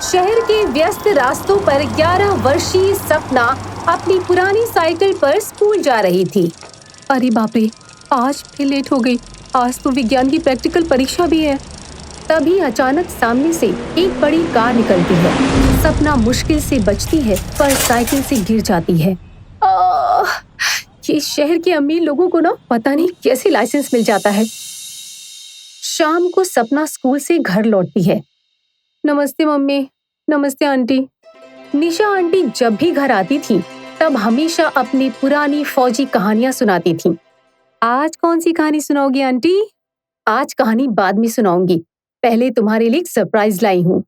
शहर के व्यस्त रास्तों पर 11 वर्षीय सपना अपनी पुरानी साइकिल पर स्कूल जा रही थी। अरे बाप रे, आज फिर लेट हो गई। आज तो विज्ञान की प्रैक्टिकल परीक्षा भी है। तभी अचानक सामने से एक बड़ी कार निकलती है। सपना मुश्किल से बचती है पर साइकिल से गिर जाती है। आह! ये शहर के अमीर लोगों को ना पता नहीं कैसे लाइसेंस मिल जाता है। शाम को सपना स्कूल से घर लौटती है। नमस्ते मम्मी, नमस्ते आंटी। निशा आंटी जब भी घर आती थी तब हमेशा अपनी पुरानी फौजी कहानियां सुनाती थी। आज कौन सी कहानी सुनाओगी आंटी? आज कहानी बाद में सुनाऊंगी, पहले तुम्हारे लिए एक सरप्राइज लाई हूँ।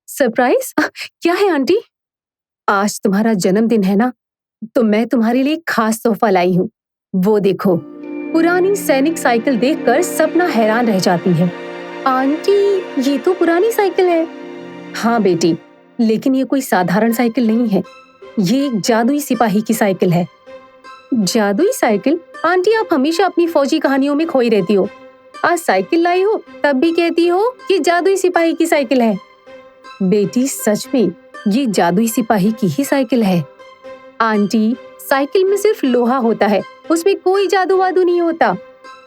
सरप्राइज? क्या है आंटी? आज तुम्हारा जन्मदिन है ना, तो मैं तुम्हारे लिए एक खास तोहफा लाई हूँ। वो देखो। पुरानी सैनिक साइकिल देखकर सपना हैरान रह जाती है। आंटी, ये तो पुरानी साइकिल है। हाँ बेटी, लेकिन ये कोई साधारण साइकिल नहीं है। ये एक जादुई सिपाही की साइकिल है। जादुई साइकिल? आंटी, आप हमेशा अपनी फौजी कहानियों में खोई रहती हो। आज साइकिल लाई हो तब भी कहती हो कि जादुई सिपाही की साइकिल है। बेटी, सच में ये जादुई सिपाही की ही साइकिल है। आंटी, साइकिल में सिर्फ लोहा होता है, उसमें कोई जादू वादू नहीं होता।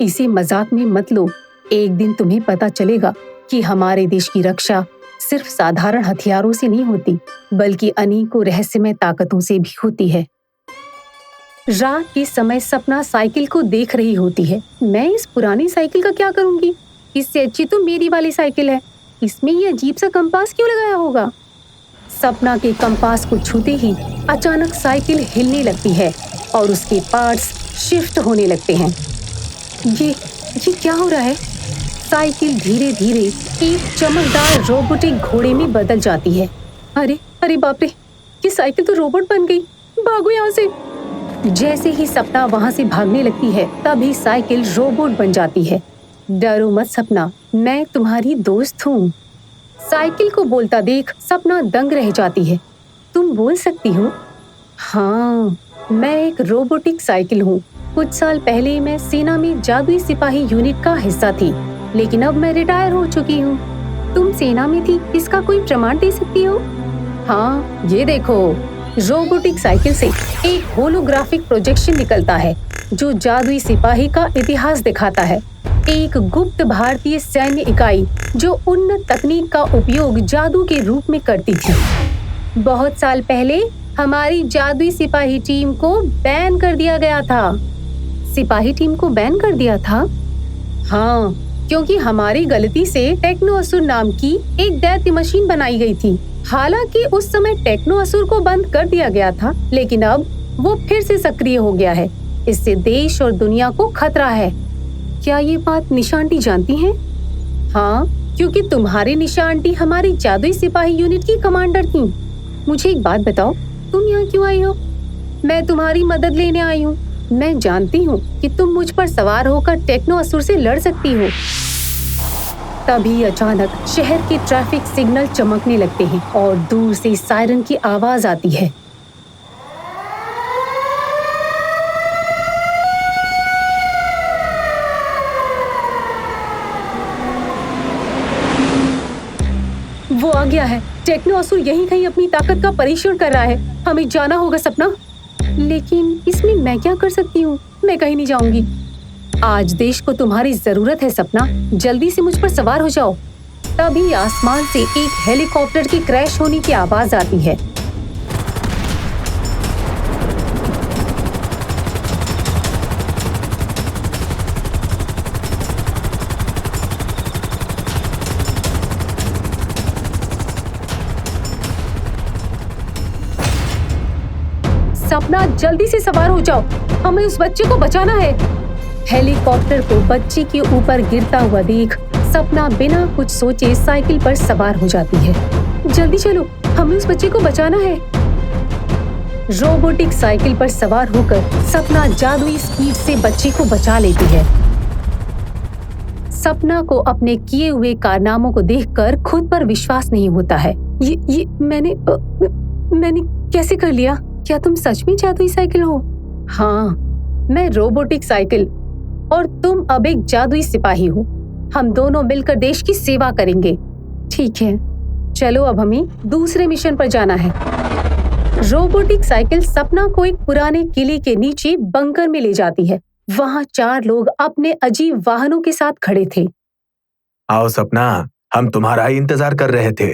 इसे मजाक में मत लो। एक दिन तुम्हें पता चलेगा कि हमारे देश की रक्षा सिर्फ साधारण हथियारों से नहीं होती, बल्कि अनेकों रहस्यमय ताकतों से भी होती है। रात के समय सपना साइकिल को देख रही होती है। मैं इस पुरानी साइकिल का क्या करूंगी? इससे अच्छी तो मेरी वाली साइकिल है। इसमें ये अजीब सा कंपास क्यों लगाया होगा? सपना के कंपास को छूते ही अचानक साइकिल हिलने लगती है और उसके पार्ट्स शिफ्ट होने लगते हैं। ये क्या हो रहा है? साइकिल धीरे धीरे एक चमकदार रोबोटिक घोड़े में बदल जाती है। अरे अरे बाप रे, ये साइकिल तो रोबोट बन गई। भागो यहाँ से। जैसे ही सपना वहाँ से भागने लगती है तभी साइकिल रोबोट बन जाती है। डरो मत सपना, मैं तुम्हारी दोस्त हूँ। साइकिल को बोलता देख सपना दंग रह जाती है। तुम बोल सकती हो? हाँ, मैं एक रोबोटिक साइकिल हूँ। कुछ साल पहले मैं सेना में जादुई सिपाही यूनिट का हिस्सा थी, लेकिन अब मैं रिटायर हो चुकी हूँ। तुम सेना में थी, इसका कोई प्रमाण दे सकती हो? हाँ, ये देखो। रोबोटिक साइकिल से एक होलोग्राफिक प्रोजेक्शन निकलता है जो जादुई सिपाही का इतिहास दिखाता है। एक गुप्त भारतीय सैन्य इकाई जो उन्नत तकनीक का उपयोग जादू के रूप में करती थी। बहुत साल पहले हमारी जादुई सिपाही टीम को बैन कर दिया गया था। सिपाही टीम को बैन कर दिया था? हाँ, क्योंकि हमारी गलती से टेक्नो असुर नाम की एक दैत्य मशीन बनाई गई थी। हालांकि उस समय टेक्नो असुर को बंद कर दिया गया था, लेकिन अब वो फिर से सक्रिय हो गया है। इससे देश और दुनिया को खतरा है। क्या ये बात निशा आंटी जानती हैं? हाँ, क्योंकि तुम्हारी निशा आंटी हमारी जादुई सिपाही यूनिट की कमांडर थी। मुझे एक बात बताओ, तुम यहाँ क्यों आई हो? मैं तुम्हारी मदद लेने आई हूँ। मैं जानती हूँ कि तुम मुझ पर सवार होकर टेक्नो असुर से लड़ सकती हो। तभी अचानक शहर के ट्रैफिक सिग्नल चमकने लगते हैं और दूर से सायरन की आवाज आती है। वो आ गया है। टेक्नो असुर यहीं कहीं अपनी ताकत का परीक्षण कर रहा है। हमें जाना होगा सपना। लेकिन इसमें मैं क्या कर सकती हूँ? मैं कहीं नहीं जाऊंगी। आज देश को तुम्हारी जरूरत है सपना, जल्दी से मुझ पर सवार हो जाओ। तभी आसमान से एक हेलीकॉप्टर की क्रैश होने की आवाज आती है। सपना, जल्दी से सवार हो जाओ, हमें उस बच्चे को बचाना है। हेलीकॉप्टर को बच्चे के ऊपर गिरता हुआ देख सपना बिना कुछ सोचे साइकिल पर सवार हो जाती है। जल्दी चलो, हमें उस बच्चे को बचाना है। रोबोटिक साइकिल पर सवार होकर सपना जादुई स्पीड से बच्चे को बचा लेती है। सपना को अपने किए हुए कारनामों को देखकर खुद पर विश्वास नहीं होता है। ये मैंने कैसे कर लिया? क्या तुम सच में जादुई साइकिल हो? हाँ, मैं रोबोटिक साइकिल और तुम अब एक जादुई सिपाही हो। हम दोनों मिलकर देश की सेवा करेंगे। ठीक है, चलो अब हमें दूसरे मिशन पर जाना है। रोबोटिक साइकिल सपना को एक पुराने किले के नीचे बंकर में ले जाती है। वहाँ 4 लोग अपने अजीब वाहनों के साथ खड़े थे। आओ सपना, हम तुम्हारा ही इंतजार कर रहे थे।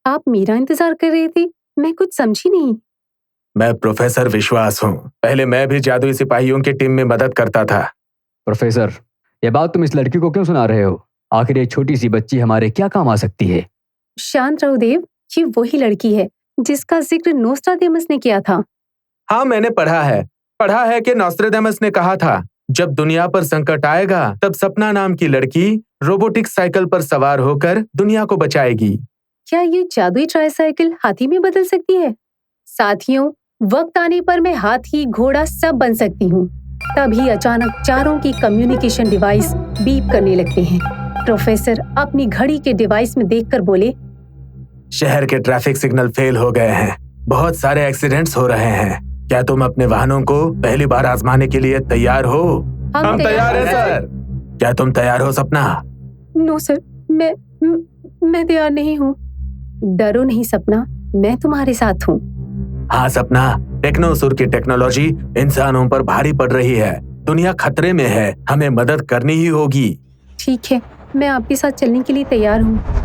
आप मेरा इंतजार कर रहे थे? मैं कुछ समझी नहीं। मैं प्रोफेसर विश्वास हूँ। पहले मैं भी जादुई सिपाहियों की टीम में मदद करता था। प्रोफेसर, ये बात तुम इस लड़की को क्यों सुना रहे हो? आखिर ये छोटी सी बच्ची हमारे क्या काम आ सकती है? शांत रहो देव, ये वही लड़की है जिसका जिक्र नोस्ट्राडेमस ने किया था। हाँ, मैंने पढ़ा है कि नोस्ट्राडेमस ने कहा था जब दुनिया पर संकट आएगा तब सपना नाम की लड़की रोबोटिक साइकिल पर सवार होकर दुनिया को बचाएगी। क्या ये जादुई ट्राईसाइकिल हाथी में बदल सकती है? साथियों, वक्त आने पर मैं हाथी, घोड़ा सब बन सकती हूँ। तभी अचानक चारों की कम्युनिकेशन डिवाइस बीप करने लगते हैं। प्रोफेसर अपनी घड़ी के डिवाइस में देखकर बोले, शहर के ट्रैफिक सिग्नल फेल हो गए हैं। बहुत सारे एक्सीडेंट्स हो रहे हैं। क्या तुम अपने वाहनों को पहली बार आजमाने के लिए तैयार हो? हम तैयार हैं सर। क्या तुम तैयार हो सपना? नो सर, मैं तैयार नहीं हूँ। डरो नहीं सपना, मैं तुम्हारे साथ हूँ। हाँ सपना, टेक्नोसुर की टेक्नोलॉजी इंसानों पर भारी पड़ रही है। दुनिया खतरे में है, हमें मदद करनी ही होगी। ठीक है, मैं आपके साथ चलने के लिए तैयार हूँ।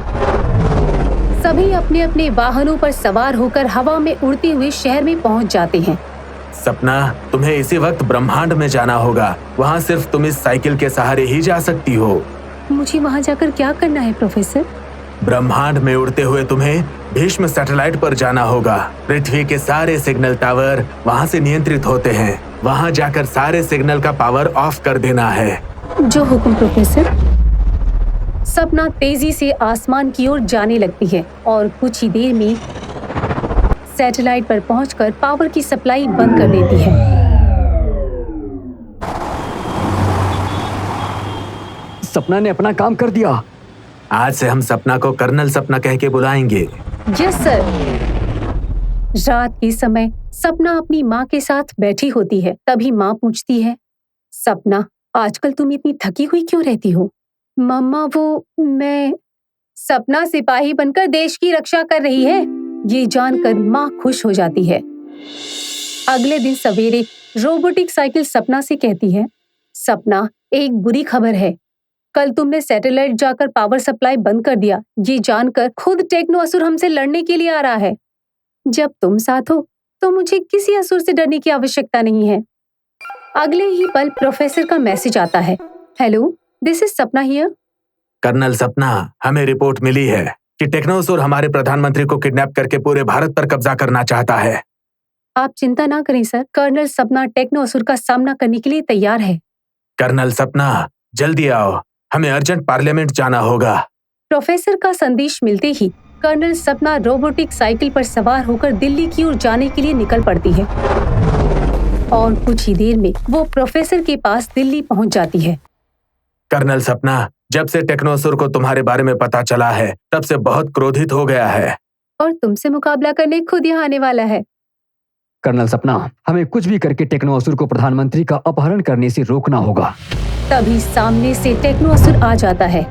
सभी अपने अपने वाहनों पर सवार होकर हवा में उड़ते हुए शहर में पहुँच जाते हैं। सपना, तुम्हें इसी वक्त ब्रह्मांड में जाना होगा। वहाँ सिर्फ तुम इस साइकिल के सहारे ही जा सकती हो। मुझे वहाँ जाकर क्या करना है प्रोफेसर? ब्रह्मांड में उड़ते हुए तुम्हें भीष्म सैटेलाइट पर जाना होगा। पृथ्वी के सारे सिग्नल टावर वहाँ से नियंत्रित होते हैं। वहाँ जाकर सारे सिग्नल का पावर ऑफ कर देना है। जो हुक्म प्रोफेसर। सपना तेजी से आसमान की ओर जाने लगती है और कुछ ही देर में सैटेलाइट पर पहुंचकर पावर की सप्लाई बंद कर देती है। सपना ने अपना काम कर दिया। आज से हम सपना को कर्नल सपना कह के बुलाएंगे। Yes sir. रात के समय सपना अपनी माँ के साथ बैठी होती है। तभी माँ पूछती है, सपना, आजकल तुम इतनी थकी हुई क्यों रहती हो? मम्मा, मैं सपना सिपाही बनकर देश की रक्षा कर रही है। ये जानकर माँ खुश हो जाती है। अगले दिन सवेरे रोबोटिक साइकिल सपना से कहती है, सपना, एक बुरी खबर है। कल तुमने सैटेलाइट जाकर पावर सप्लाई बंद कर दिया। ये जानकर खुद टेक्नो असुर हमसे लड़ने के लिए आ रहा है। जब तुम साथ हो तो मुझे किसी असुर से डरने की आवश्यकता नहीं है। अगले ही पल प्रोफेसर का मैसेज आता है, हेलो, दिस इज सपना हियर। कर्नल सपना, हमें रिपोर्ट मिली है कि टेक्नोसुर हमारे प्रधानमंत्री को किडनैप करके पूरे भारत पर कब्जा करना चाहता है। आप चिंता ना करें सर, कर्नल सपना टेक्नो असुर का सामना करने के लिए तैयार है। कर्नल सपना, जल्दी आओ, हमें अर्जेंट पार्लियामेंट जाना होगा। प्रोफेसर का संदेश मिलते ही कर्नल सपना रोबोटिक साइकिल पर सवार होकर दिल्ली की ओर जाने के लिए निकल पड़ती है और कुछ ही देर में वो प्रोफेसर के पास दिल्ली पहुंच जाती है। कर्नल सपना, जब से टेक्नोसुर को तुम्हारे बारे में पता चला है तब से बहुत क्रोधित हो गया है और तुमसे मुकाबला करने खुद यहाँ आने वाला है। कर्नल सपना, हमें कुछ भी करके टेक्नो असुर को प्रधानमंत्री का अपहरण करने से रोकना होगा। तभी सामने से टेक्नो असुर आ जाता है।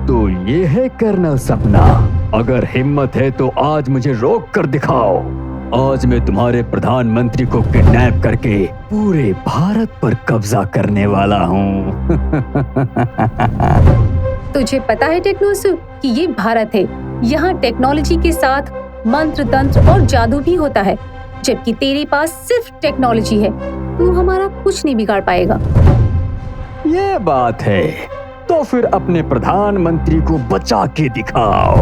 तो ये है कर्नल सपना, अगर हिम्मत है तो आज मुझे रोक कर दिखाओ। आज मैं तुम्हारे प्रधानमंत्री को किडनैप करके पूरे भारत पर कब्जा करने वाला हूँ। तुझे पता है टेक्नो असुर कि ये भारत है। यहाँ टेक्नोलॉजी के साथ मंत्र, तंत्र और जादू भी होता है, जबकि तेरे पास सिर्फ टेक्नोलॉजी है। तू हमारा कुछ नहीं बिगाड़ पाएगा। ये बात है, तो फिर अपने प्रधानमंत्री को बचा के दिखाओ।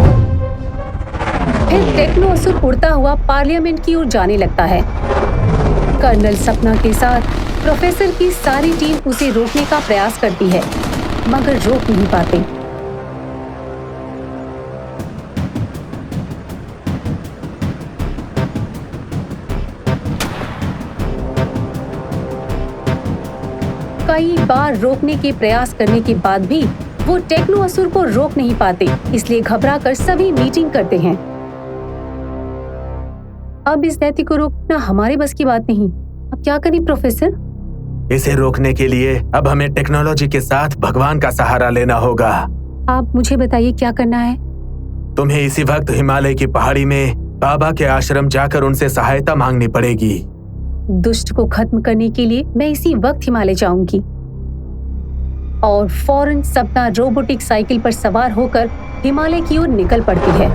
फिर टेक्नो असुर उड़ता हुआ पार्लियामेंट की ओर जाने लगता है। कर्नल सपना के साथ प्रोफेसर की सारी टीम उसे रोकने का प्रयास करती है, मगर रोक नहीं पाते। कई बार रोकने के प्रयास करने के बाद भी वो टेक्नो असुर को रोक नहीं पाते, इसलिए घबराकर सभी मीटिंग करते हैं। अब इस दैत्य को रोकना हमारे बस की बात नहीं। अब क्या करें प्रोफेसर? इसे रोकने के लिए अब हमें टेक्नोलॉजी के साथ भगवान का सहारा लेना होगा। आप मुझे बताइए क्या करना है। तुम्हें इसी वक्त हिमालय की पहाड़ी में बाबा के आश्रम जाकर उनसे सहायता मांगनी पड़ेगी। दुष्ट को खत्म करने के लिए मैं इसी वक्त हिमालय जाऊंगी। और फौरन सपना रोबोटिक साइकिल पर सवार होकर हिमालय की ओर निकल पड़ती है।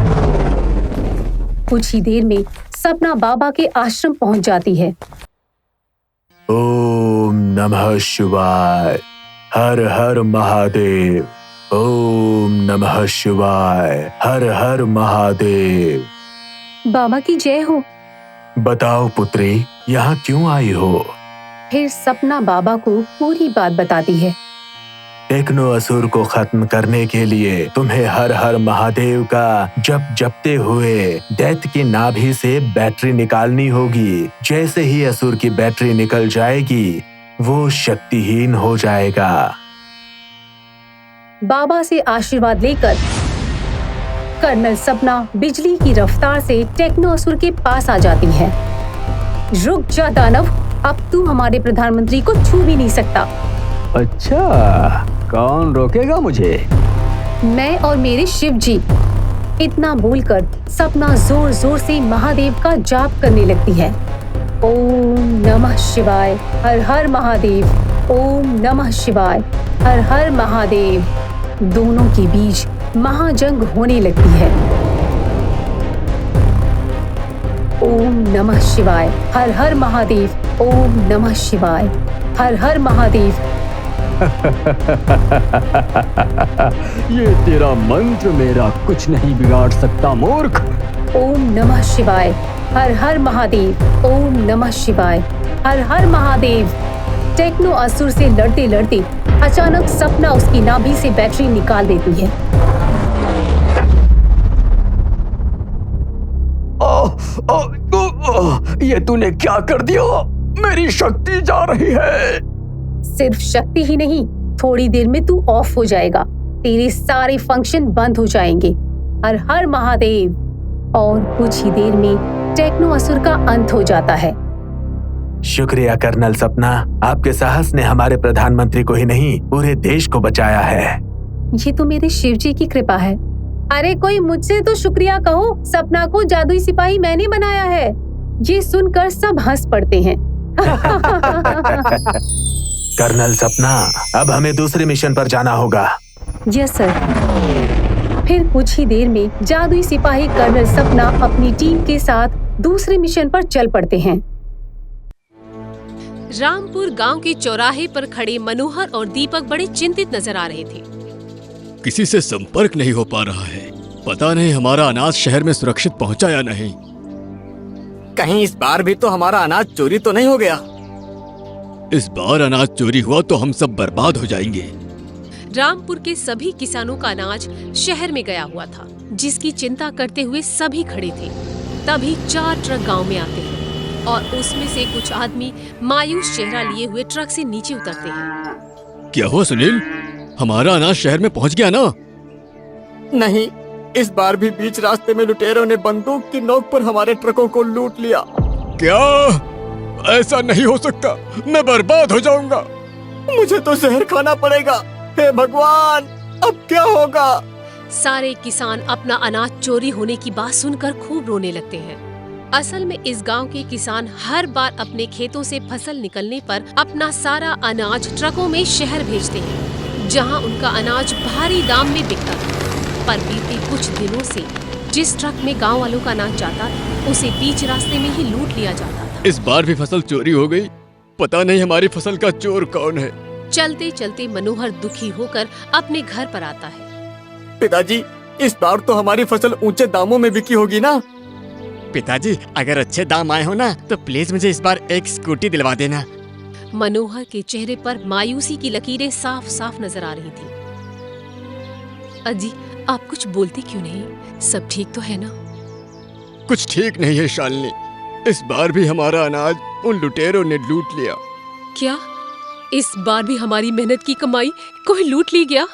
कुछ ही देर में सपना बाबा के आश्रम पहुंच जाती है। ओम नमः शिवाय, हर हर महादेव। ओम नमः शिवाय, हर हर महादेव। बाबा की जय हो। बताओ पुत्री, यहाँ क्यों आई हो? फिर सपना बाबा को पूरी बात बताती है। टेक्नो असुर को खत्म करने के लिए तुम्हें हर हर महादेव का जप जपते हुए दैत्य की नाभि से बैटरी निकालनी होगी। जैसे ही असुर की बैटरी निकल जाएगी वो शक्तिहीन हो जाएगा। बाबा से आशीर्वाद लेकर कर्नल सपना बिजली की रफ्तार से टेक्नो असुर के पास आ जाती है। रुक जा दानव, अब तू हमारे प्रधानमंत्री को छू भी नहीं सकता। अच्छा, कौन रोकेगा मुझे? मैं और मेरे शिव जी। इतना बोलकर सपना जोर जोर से महादेव का जाप करने लगती है। ओम नमः शिवाय, हर हर महादेव। ओम नमः शिवाय, हर हर महादेव। दोनों के बीच महाजंग होने लगती है। ओम नमः शिवाय, हर हर महादेव। ओम नमः शिवाय, हर हर महादेव। ये तेरा मंत्र मेरा कुछ नहीं बिगाड़ सकता मूर्ख। ओम नमः शिवाय, हर हर महादेव। ओम नमः शिवाय, हर हर महादेव। टेक्नो असुर से लड़ते लड़ते अचानक सपना उसकी नाभि से बैटरी निकाल देती है। ये तूने क्या कर दिया? मेरी शक्ति जा रही है। सिर्फ शक्ति ही नहीं, थोड़ी देर में तू ऑफ हो जाएगा। तेरे सारे फंक्शन बंद हो जाएंगे। हर हर महादेव। और कुछ ही देर में टेक्नो असुर का अंत हो जाता है। शुक्रिया कर्नल सपना, आपके साहस ने हमारे प्रधानमंत्री को ही नहीं पूरे देश को बचाया है। ये तो मेरे शिव जी की कृपा है। अरे कोई मुझसे तो शुक्रिया कहो, सपना को जादुई सिपाही मैंने बनाया है। ये सुनकर सब हंस पड़ते हैं। कर्नल सपना, अब हमें दूसरे मिशन पर जाना होगा। Yes sir. फिर कुछ ही देर में जादुई सिपाही कर्नल सपना अपनी टीम के साथ दूसरे मिशन पर चल पड़ते हैं। रामपुर गांव के चौराहे पर खड़े मनोहर और दीपक बड़े चिंतित नजर आ रहे थे। किसी से संपर्क नहीं हो पा रहा है। पता नहीं हमारा अनाज शहर में सुरक्षित पहुंचा या नहीं। कहीं इस बार भी तो हमारा अनाज चोरी तो नहीं हो गया? इस बार अनाज चोरी हुआ तो हम सब बर्बाद हो जाएंगे। रामपुर के सभी किसानों का अनाज शहर में गया हुआ था, जिसकी चिंता करते हुए सभी खड़े थे। तभी 4 ट्रक गांव में आते हैं और उसमें से कुछ आदमी मायूस चेहरा लिए हुए ट्रक से नीचे उतरते हैं। क्या हुआ सुनील? हमारा अनाज शहर में पहुंच गया ना? नहीं, इस बार भी बीच रास्ते में लुटेरों ने बंदूक की नोक पर हमारे ट्रकों को लूट लिया। क्या? ऐसा नहीं हो सकता, मैं बर्बाद हो जाऊंगा। मुझे तो जहर खाना पड़ेगा। हे भगवान, अब क्या होगा? सारे किसान अपना अनाज चोरी होने की बात सुनकर खूब रोने लगते हैं। असल में इस गांव के किसान हर बार अपने खेतों से फसल निकलने पर अपना सारा अनाज ट्रकों में शहर भेजते हैं, जहां उनका अनाज भारी दाम में बिकता था। पर बीते कुछ दिनों से जिस ट्रक में गांव वालों का अनाज जाता था, उसे बीच रास्ते में ही लूट लिया जाता था। इस बार भी फसल चोरी हो गई। पता नहीं हमारी फसल का चोर कौन है। चलते चलते मनोहर दुखी होकर अपने घर पर आता है। पिताजी, इस बार तो हमारी फसल ऊंचे दामों में बिकी होगी ना? पिताजी, अगर अच्छे दाम आए हो ना तो प्लीज मुझे इस बार एक स्कूटी दिलवा देना। मनोहर के चेहरे पर मायूसी की लकीरें साफ साफ नजर आ रही थी। अजी, आप कुछ बोलते क्यों नहीं? सब ठीक तो है ना? कुछ ठीक नहीं है शालिनी। इस बार भी हमारा अनाज उन लुटेरों ने लूट लिया। क्या इस बार भी हमारी मेहनत की कमाई कोई लूट ली गया?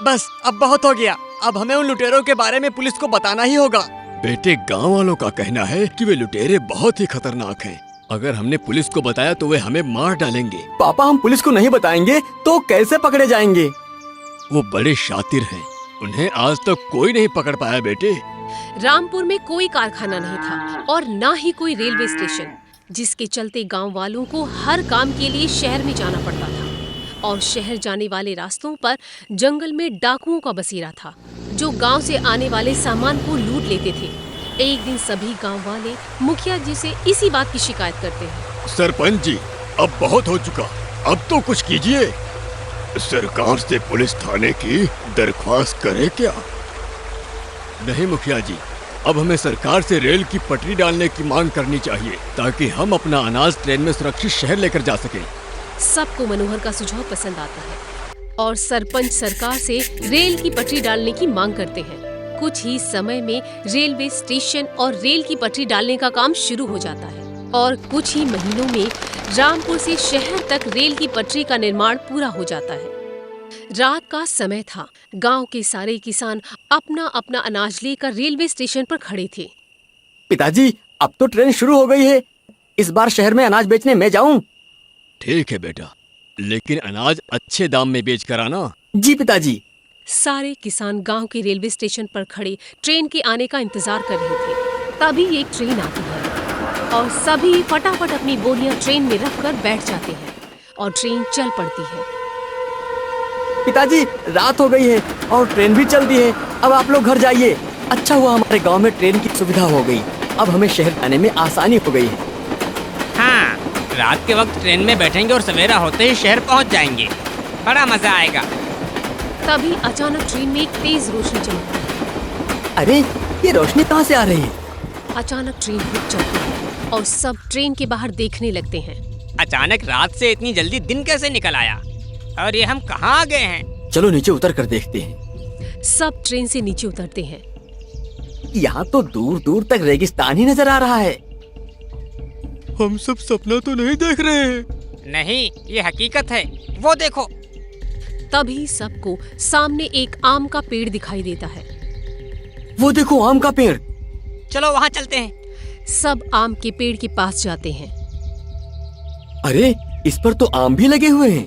बस अब बहुत हो गया। अब हमें उन लुटेरों के बारे में पुलिस को बताना ही होगा। बेटे, गांव वालों का कहना है कि वे लुटेरे बहुत ही खतरनाक हैं। अगर हमने पुलिस को बताया तो वे हमें मार डालेंगे। पापा, हम पुलिस को नहीं बताएंगे तो कैसे पकड़े जाएंगे? वो बड़े शातिर हैं। उन्हें आज तक कोई नहीं पकड़ पाया बेटे। रामपुर में कोई कारखाना नहीं था और ना ही कोई रेलवे स्टेशन, जिसके चलते गांव वालों को हर काम के लिए शहर में जाना पड़ता था। और शहर जाने वाले रास्तों पर जंगल में डाकुओं का बसेरा था, जो गांव से आने वाले सामान को लूट लेते थे। एक दिन सभी गांव वाले मुखिया जी से इसी बात की शिकायत करते हैं। सरपंच जी, अब बहुत हो चुका, अब तो कुछ कीजिए। सरकार से पुलिस थाने की दरख्वास्त करे क्या? नहीं मुखिया जी, अब हमें सरकार से रेल की पटरी डालने की मांग करनी चाहिए, ताकि हम अपना अनाज ट्रेन में सुरक्षित शहर लेकर जा सकें। सबको मनोहर का सुझाव पसंद आता है और सरपंच सरकार से रेल की पटरी डालने की मांग करते हैं। कुछ ही समय में रेलवे स्टेशन और रेल की पटरी डालने का काम शुरू हो जाता है और कुछ ही महीनों में रामपुर से शहर तक रेल की पटरी का निर्माण पूरा हो जाता है। रात का समय था। गांव के सारे किसान अपना अपना अनाज लेकर रेलवे स्टेशन पर खड़े थे। पिताजी, अब तो ट्रेन शुरू हो गई है। इस बार शहर में अनाज बेचने मैं जाऊं? ठीक है बेटा, लेकिन अनाज अच्छे दाम में बेच कर आना। जी पिताजी। सारे किसान गांव के रेलवे स्टेशन पर खड़े ट्रेन के आने का इंतजार कर रहे थे। तभी एक ट्रेन आती है और सभी फटाफट अपनी बोरियां ट्रेन में रखकर बैठ जाते हैं और ट्रेन चल पड़ती है। पिताजी, रात हो गई है और ट्रेन भी चल दी है। अब आप लोग घर जाइए। अच्छा हुआ हमारे गांव में ट्रेन की सुविधा हो गई। अब हमें शहर आने में आसानी हो गई है। हाँ, रात के वक्त ट्रेन में बैठेंगे और सवेरा होते ही शहर पहुंच जाएंगे। बड़ा मजा आएगा। तभी अचानक ट्रेन में एक तेज रोशनी चमकती है। अरे, ये रोशनी कहाँ से आ रही है? अचानक ट्रेन रुक जाती है और सब ट्रेन के बाहर देखने लगते हैं। अचानक रात से इतनी जल्दी दिन कैसे निकल आया और ये हम कहाँ आ गए हैं? चलो नीचे उतर कर देखते हैं। सब ट्रेन से नीचे उतरते हैं। यहाँ तो दूर दूर तक रेगिस्तान ही नजर आ रहा है। हम सब सपना तो नहीं देख रहे हैं। नहीं, ये हकीकत है। वो देखो। तभी सबको सामने एक आम का पेड़ दिखाई देता है। वो देखो, आम का पेड़। चलो वहाँ चलते हैं। सब आम के पेड़ के पास जाते हैं। अरे, इस पर तो आम भी लगे हुए हैं।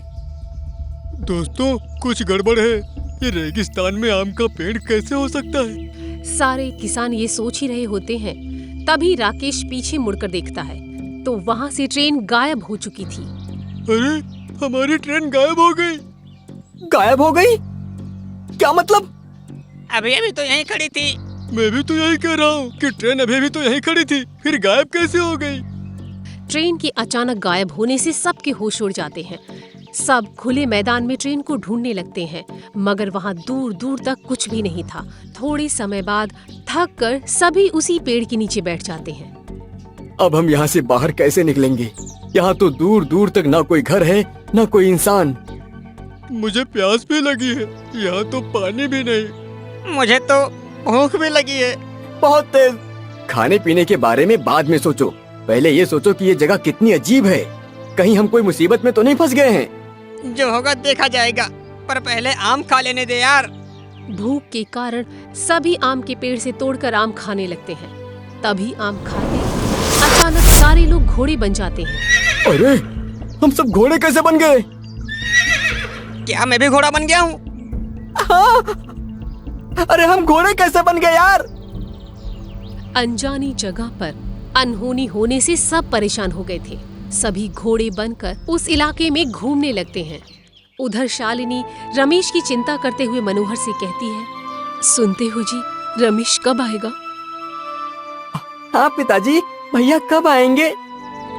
दोस्तों, कुछ गड़बड़ है। ये रेगिस्तान में आम का पेड़ कैसे हो सकता है? सारे किसान ये सोच ही रहे होते हैं। तभी राकेश पीछे मुड़कर देखता है तो वहाँ से ट्रेन गायब हो चुकी थी। अरे, हमारी ट्रेन गायब हो गई। गायब हो गई? क्या मतलब? अभी अभी तो यहीं खड़ी थी। मैं भी तो यही कह रहा हूँ कि ट्रेन अभी भी तो यहीं खड़ी थी, फिर गायब कैसे हो गई? ट्रेन के अचानक गायब होने से सबके होश उड़ जाते हैं। सब खुले मैदान में ट्रेन को ढूंढने लगते हैं, मगर वहाँ दूर दूर तक कुछ भी नहीं था। थोड़े समय बाद थक कर सभी उसी पेड़ के नीचे बैठ जाते हैं। अब हम यहाँ से बाहर कैसे निकलेंगे? यहाँ तो दूर दूर तक ना कोई घर है, ना कोई इंसान। मुझे प्यास भी लगी है, यहाँ तो पानी भी नहीं। मुझे तो भूख भी लगी है। बहुत तेज। खाने पीने के बारे में बाद में सोचो, पहले ये सोचो कि ये जगह कितनी अजीब है। कहीं हम कोई मुसीबत में तो नहीं फंस गए हैं? जो होगा देखा जाएगा, पर पहले आम खा लेने दे यार। भूख के कारण सभी आम के पेड़ से तोड़कर आम खाने लगते हैं। तभी आम खाते अचानक सारे लोग घोड़े बन जाते हैं। अरे, हम सब घोड़े कैसे बन गए? क्या मैं भी घोड़ा बन गया हूँ? अरे, हम घोड़े कैसे बन गए यार? अनजानी जगह पर अनहोनी होने से सब परेशान हो गए थे। सभी घोड़े बनकर उस इलाके में घूमने लगते हैं। उधर शालिनी रमेश की चिंता करते हुए मनोहर से कहती है, सुनते हो जी, रमेश कब आएगा? हाँ पिताजी, भैया कब आएंगे?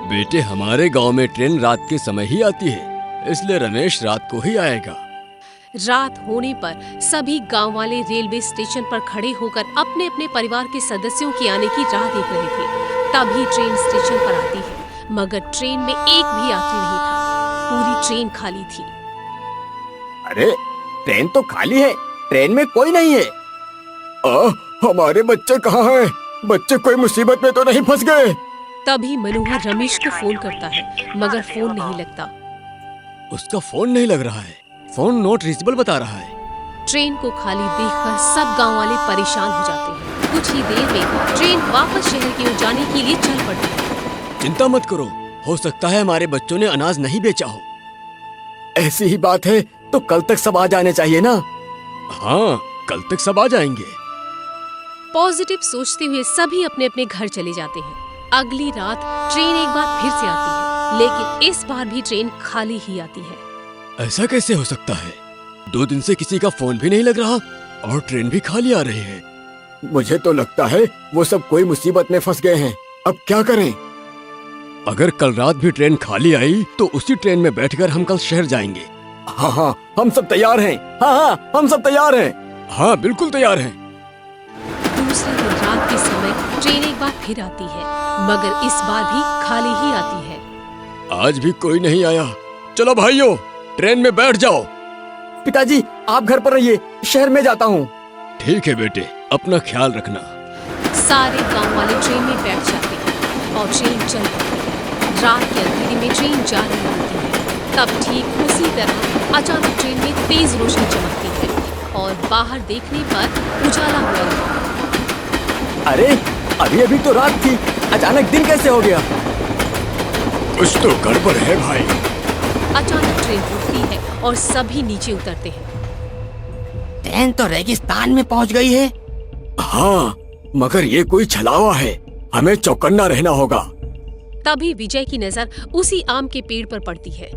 बेटे, हमारे गांव में ट्रेन रात के समय ही आती है, इसलिए रमेश रात को ही आएगा। रात होने पर सभी गांव वाले रेलवे स्टेशन पर खड़े होकर अपने अपने परिवार के सदस्यों के आने की राह देख रहे थे। तभी ट्रेन स्टेशन पर आती है, मगर ट्रेन में एक भी यात्री नहीं था। पूरी ट्रेन खाली थी। अरे, ट्रेन तो खाली है, ट्रेन में कोई नहीं है। हमारे बच्चे कहाँ हैं? बच्चे कोई मुसीबत में तो नहीं फंस गए? तभी मनोहर रमेश को फोन करता है, मगर फोन नहीं लगता। उसका फोन नहीं लग रहा है, फोन नॉट रीचेबल बता रहा है। ट्रेन को खाली देखकर सब गांव वाले परेशान हो जाते हैं। कुछ ही देर में ट्रेन वापस शहर की ओर जाने के लिए चल पड़ती है। चिंता मत करो, हो सकता है हमारे बच्चों ने अनाज नहीं बेचा हो। ऐसी ही बात है तो कल तक सब आ जाने चाहिए ना। हाँ, कल तक सब आ जाएंगे। पॉजिटिव सोचते हुए सभी अपने अपने घर चले जाते हैं। अगली रात ट्रेन एक बार फिर से आती है, लेकिन इस बार भी ट्रेन खाली ही आती है। ऐसा कैसे हो सकता है? 2 दिन से किसी का फोन भी नहीं लग रहा और ट्रेन भी खाली आ रही है। मुझे तो लगता है वो सब कोई मुसीबत में फंस गए हैं। अब क्या करें? अगर कल रात भी ट्रेन खाली आई तो उसी ट्रेन में बैठकर हम कल शहर जाएंगे। हाँ हाँ, हम सब तैयार हैं। हाँ, हम सब तैयार हैं। हाँ, बिल्कुल तैयार हैं। दूसरे दिन रात के समय ट्रेन एक बार फिर आती है, मगर इस बार भी खाली ही आती है। आज भी कोई नहीं आया। चलो भाइयों, ट्रेन में बैठ जाओ। पिताजी, आप घर पर रहिए, शहर में जाता हूँ। ठीक है बेटे, अपना ख्याल रखना। सारे गांव वाले ट्रेन में बैठ जाते हैं और ट्रेन चल पड़ती है। रात के अंधेरे में ट्रेन जा रही होती है। तब ठीक उसी तरह अचानक ट्रेन में तेज रोशनी चमकती है और बाहर देखने पर उजाला हुआ था। अरे, अभी तो रात थी, अचानक दिन कैसे हो गया? कुछ तो गड़बड़ है भाई। अचानक ट्रेन रुकती है और सभी नीचे उतरते हैं। ट्रेन तो रेगिस्तान में पहुंच गई है। हाँ, मगर ये कोई छलावा है, हमें चौकन्ना रहना होगा। तभी विजय की नजर उसी आम के पेड़ पर पड़ती है।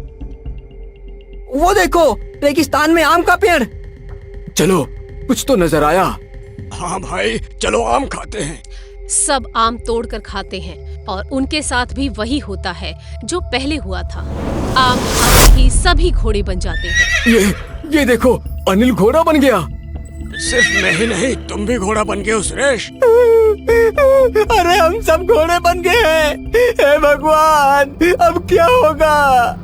वो देखो, रेगिस्तान में आम का पेड़। चलो, कुछ तो नजर आया। हाँ भाई, चलो आम खाते हैं। सब आम तोड़कर खाते हैं और उनके साथ भी वही होता है जो पहले हुआ था। आम खाते ही सभी घोड़े बन जाते हैं। ये देखो, अनिल घोड़ा बन गया। सिर्फ मैं ही नहीं, तुम भी घोड़ा बन गए हो सुरेश। अरे, हम सब घोड़े बन गए हैं। हे भगवान, अब क्या होगा?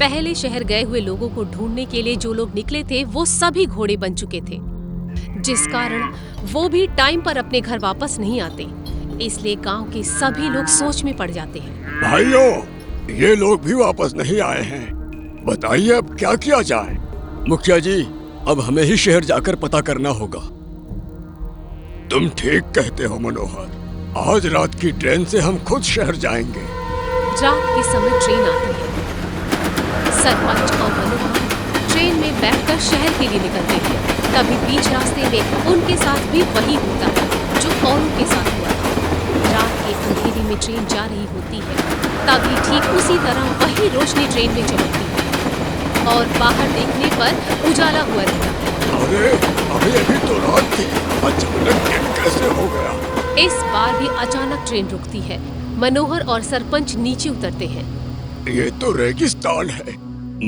पहले शहर गए हुए लोगों को ढूंढने के लिए जो लोग निकले थे वो सभी घोड़े बन चुके थे, जिस कारण वो भी टाइम पर अपने घर वापस नहीं आते। इसलिए गांव के सभी लोग सोच में पड़ जाते हैं। भाइयों, ये लोग भी वापस नहीं आए हैं। बताइए अब क्या किया जाए? मुखिया जी, अब हमें ही शहर जाकर पता करना होगा। तुम ठीक कहते हो मनोहर, आज रात की ट्रेन से हम खुद शहर जाएंगे। रात के समय ट्रेन आती है। सरपंच और मनोहर ट्रेन में बैठकर शहर के लिए निकलते हैं। तभी बीच रास्ते में उनके साथ भी वही होता है जो औरों के साथ हुआ था। रात के अंधेरे में ट्रेन जा रही होती है। तभी ठीक उसी तरह वही रोशनी ट्रेन में चमकती है और बाहर देखने पर उजाला हुआ रहता है। अरे, अभी तो रात थी, अचानक दिन कैसे हो गया? इस बार भी अचानक ट्रेन रुकती है। मनोहर और सरपंच नीचे उतरते हैं। ये तो रेगिस्तान है,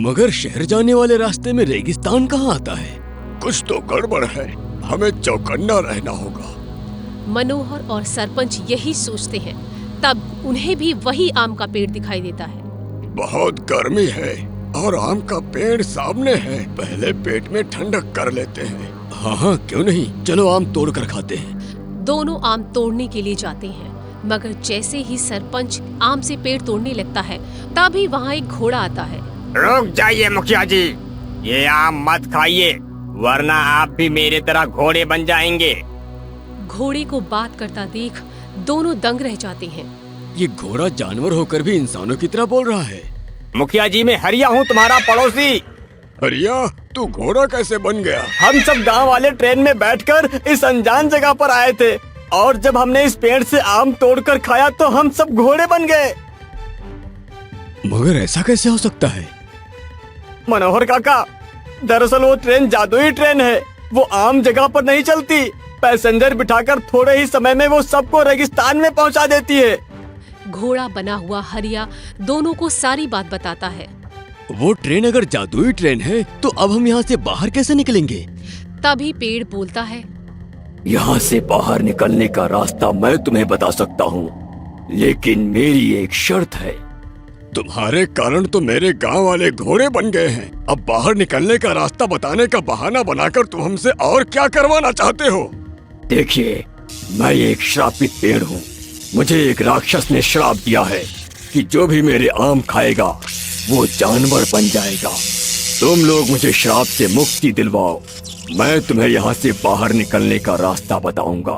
मगर शहर जाने वाले रास्ते में रेगिस्तान कहाँ आता है? कुछ तो गड़बड़ है, हमें चौकन्ना रहना होगा। मनोहर और सरपंच यही सोचते हैं। तब उन्हें भी वही आम का पेड़ दिखाई देता है। बहुत गर्मी है और आम का पेड़ सामने है, पहले पेट में ठंडक कर लेते हैं। हाँ, क्यों नहीं, चलो आम तोड़ कर खाते हैं। दोनों आम तोड़ने के लिए जाते हैं, मगर जैसे ही सरपंच आम से पेड़ तोड़ने लगता है तभी वहाँ एक घोड़ा आता है। रुक जाइए मुखिया जी, ये आम मत खाइए, वरना आप भी मेरे तरह घोड़े बन जाएंगे। घोड़े को बात करता देख दोनों दंग रह जाते हैं। ये घोड़ा जानवर होकर भी इंसानों की तरह बोल रहा है। मुखिया जी, मैं हरिया हूँ, तुम्हारा पड़ोसी। हरिया, तू घोड़ा कैसे बन गया? हम सब गांव वाले ट्रेन में बैठकर इस अनजान जगह पर आए थे और जब हमने इस पेड़ से आम तोड़कर खाया तो हम सब घोड़े बन गए। मगर ऐसा कैसे हो सकता है? मनोहर काका, दरअसल वो ट्रेन जादुई ट्रेन है, वो आम जगह पर नहीं चलती। पैसेंजर बिठाकर थोड़े ही समय में वो सबको रेगिस्तान में पहुंचा देती है। घोड़ा बना हुआ हरिया दोनों को सारी बात बताता है। वो ट्रेन अगर जादुई ट्रेन है तो अब हम यहाँ से बाहर कैसे निकलेंगे? तभी पेड़ बोलता है, यहाँ से बाहर निकलने का रास्ता मैं तुम्हें बता सकता हूँ, लेकिन मेरी एक शर्त है। तुम्हारे कारण तो मेरे गांव वाले घोड़े बन गए हैं। अब बाहर निकलने का रास्ता बताने का बहाना बनाकर तुम हमसे और क्या करवाना चाहते हो? देखिए, मैं एक श्रापित पेड़ हूँ। मुझे एक राक्षस ने श्राप दिया है कि जो भी मेरे आम खाएगा वो जानवर बन जाएगा। तुम लोग मुझे श्राप से मुक्ति दिलवाओ, मैं तुम्हें यहाँ से बाहर निकलने का रास्ता बताऊंगा।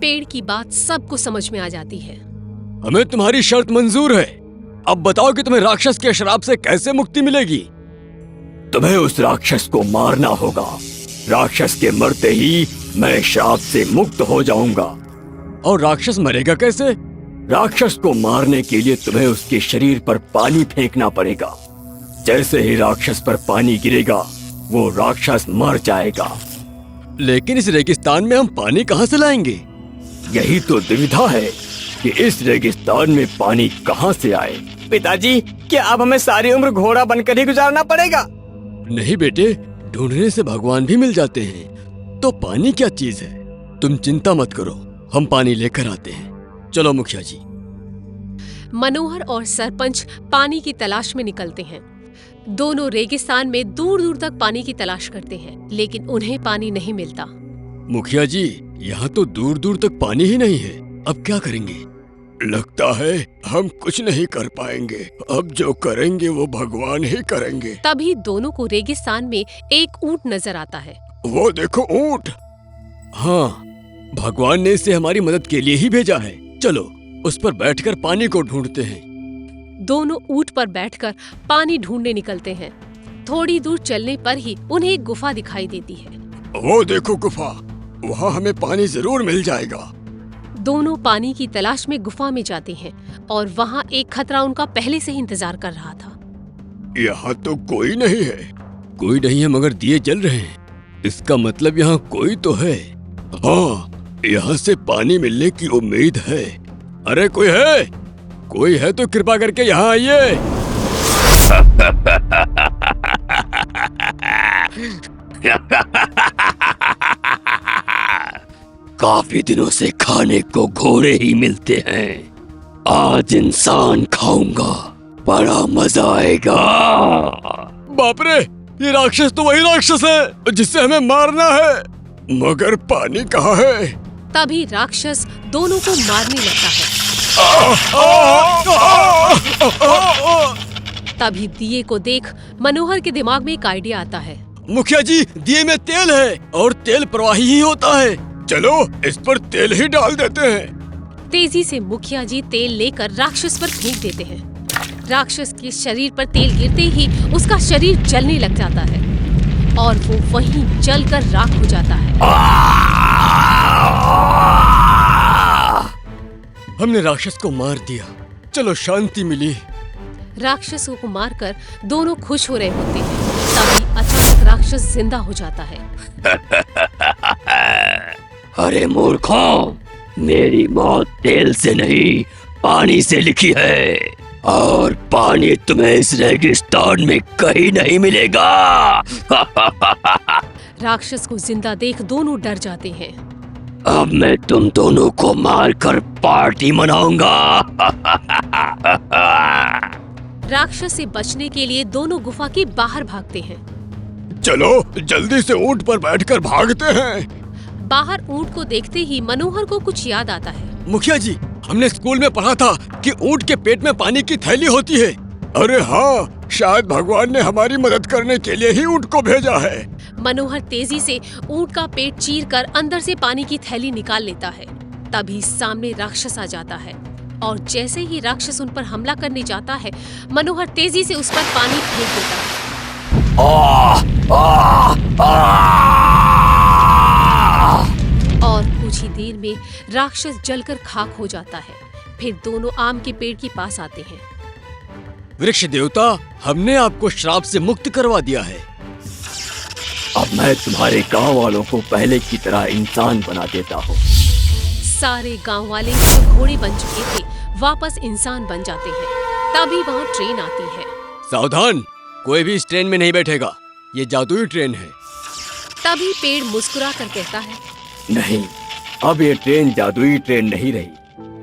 पेड़ की बात सबको समझ में आ जाती है। हमें तुम्हारी शर्त मंजूर है। अब बताओ कि तुम्हें राक्षस के श्राप से कैसे मुक्ति मिलेगी? तुम्हें उस राक्षस को मारना होगा, राक्षस के मरते ही मैं श्राप से मुक्त हो जाऊंगा। और राक्षस मरेगा कैसे? राक्षस को मारने के लिए तुम्हें उसके शरीर पर पानी फेंकना पड़ेगा। जैसे ही राक्षस पर पानी गिरेगा वो राक्षस मर जाएगा। लेकिन इस रेगिस्तान में हम पानी कहाँ से लाएंगे? यही तो दुविधा है कि इस रेगिस्तान में पानी कहाँ से आए। पिताजी, क्या अब हमें सारी उम्र घोड़ा बनकर ही गुजारना पड़ेगा? नहीं बेटे, ढूंढने से भगवान भी मिल जाते हैं। तो पानी क्या चीज है? तुम चिंता मत करो, हम पानी लेकर आते हैं। चलो मुखिया जी। मनोहर और सरपंच पानी की तलाश में निकलते हैं। दोनों रेगिस्तान में दूर दूर तक पानी की तलाश करते हैं, लेकिन उन्हें पानी नहीं मिलता। मुखिया जी, यहाँ तो दूर दूर तक पानी ही नहीं है। अब क्या करेंगे? लगता है हम कुछ नहीं कर पाएंगे। अब जो करेंगे वो भगवान ही करेंगे। तभी दोनों को रेगिस्तान में एक ऊंट नजर आता है। वो देखो ऊंट। हाँ, भगवान ने इसे हमारी मदद के लिए ही भेजा है। चलो उस पर बैठकर पानी को ढूंढते हैं। दोनों ऊंट पर बैठकर पानी ढूंढने निकलते हैं। थोड़ी दूर चलने पर ही उन्हें एक गुफा दिखाई देती है। वो देखो गुफा, वहाँ हमें पानी जरूर मिल जाएगा। दोनों पानी की तलाश में गुफा में जाते हैं और वहाँ एक खतरा उनका पहले से ही इंतजार कर रहा था। यहाँ तो कोई नहीं है। कोई नहीं है मगर दिए जल रहे हैं। इसका मतलब यहाँ कोई तो है। हाँ, यहाँ से पानी मिलने की उम्मीद है। अरे कोई है? कोई है तो कृपा करके यहाँ आइए। काफी दिनों से खाने को घोड़े ही मिलते हैं। आज इंसान खाऊंगा, बड़ा मजा आएगा। बाप रे, ये राक्षस तो वही राक्षस है जिससे हमें मारना है। मगर पानी कहाँ है? तभी राक्षस दोनों को मारने लगता है। तभी दिए को देख मनोहर के दिमाग में एक आइडिया आता है। मुखिया जी, दिए में तेल है और तेल प्रवाही ही होता है। चलो इस पर तेल ही डाल देते हैं। तेजी से मुखिया जी तेल लेकर राक्षस पर फेंक देते हैं। राक्षस के शरीर पर तेल गिरते ही उसका शरीर जलने लग जाता है और वो वहीं जलकर राख हो जाता है। हमने राक्षस को मार दिया। चलो शांति मिली। राक्षसों को मारकर दोनों खुश हो रहे होते हैं। तभी अचानक राक्षस जिंदा हो जाता है। अरे मूर्खों, मेरी मौत तेल से नहीं पानी से लिखी है और पानी तुम्हें इस रेगिस्तान में कहीं नहीं मिलेगा। राक्षस को जिंदा देख दोनों डर जाते हैं। अब मैं तुम दोनों को मारकर पार्टी मनाऊंगा। राक्षस से बचने के लिए दोनों गुफा के बाहर भागते हैं। चलो जल्दी से ऊंट पर बैठकर भागते हैं। बाहर ऊंट को देखते ही मनोहर को कुछ याद आता है। मुखिया जी, हमने स्कूल में पढ़ा था कि ऊंट के पेट में पानी की थैली होती है। अरे हाँ, शायद भगवान ने हमारी मदद करने के लिए ही ऊंट को भेजा है। मनोहर तेजी से ऊंट का पेट चीरकर अंदर से पानी की थैली निकाल लेता है। तभी सामने राक्षस आ जाता है और जैसे ही राक्षस उन पर हमला करने जाता है, मनोहर तेजी से उस पर पानी फेंक देता है। और कुछ ही देर में राक्षस जलकर खाक हो जाता है। फिर दोनों आम के पेड़ के पास आते हैं। वृक्ष देवता, हमने आपको श्राप से मुक्त करवा दिया है। अब मैं तुम्हारे गांव वालों को पहले की तरह इंसान बना देता हूँ। सारे गांव वाले जो घोड़े बन चुके थे वापस इंसान बन जाते हैं। तभी वहाँ ट्रेन आती है। सावधान, कोई भी इस ट्रेन में नहीं बैठेगा। ये जादुई ट्रेन है। तभी पेड़ मुस्कुरा कर कहता है, नहीं, अब ये ट्रेन जादुई ट्रेन नहीं रही।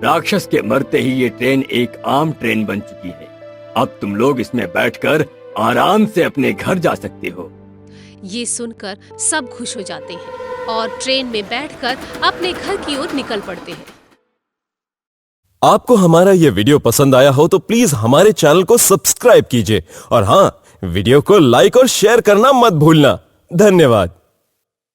राक्षस के मरते ही ये ट्रेन एक आम ट्रेन बन चुकी है। अब तुम लोग इसमें बैठकर आराम से अपने घर जा सकते हो। ये सुनकर सब खुश हो जाते हैं और ट्रेन में बैठकर अपने घर की ओर निकल पड़ते हैं। आपको हमारा ये वीडियो पसंद आया हो तो प्लीज हमारे चैनल को सब्सक्राइब कीजिए और हाँ, वीडियो को लाइक और शेयर करना मत भूलना। धन्यवाद।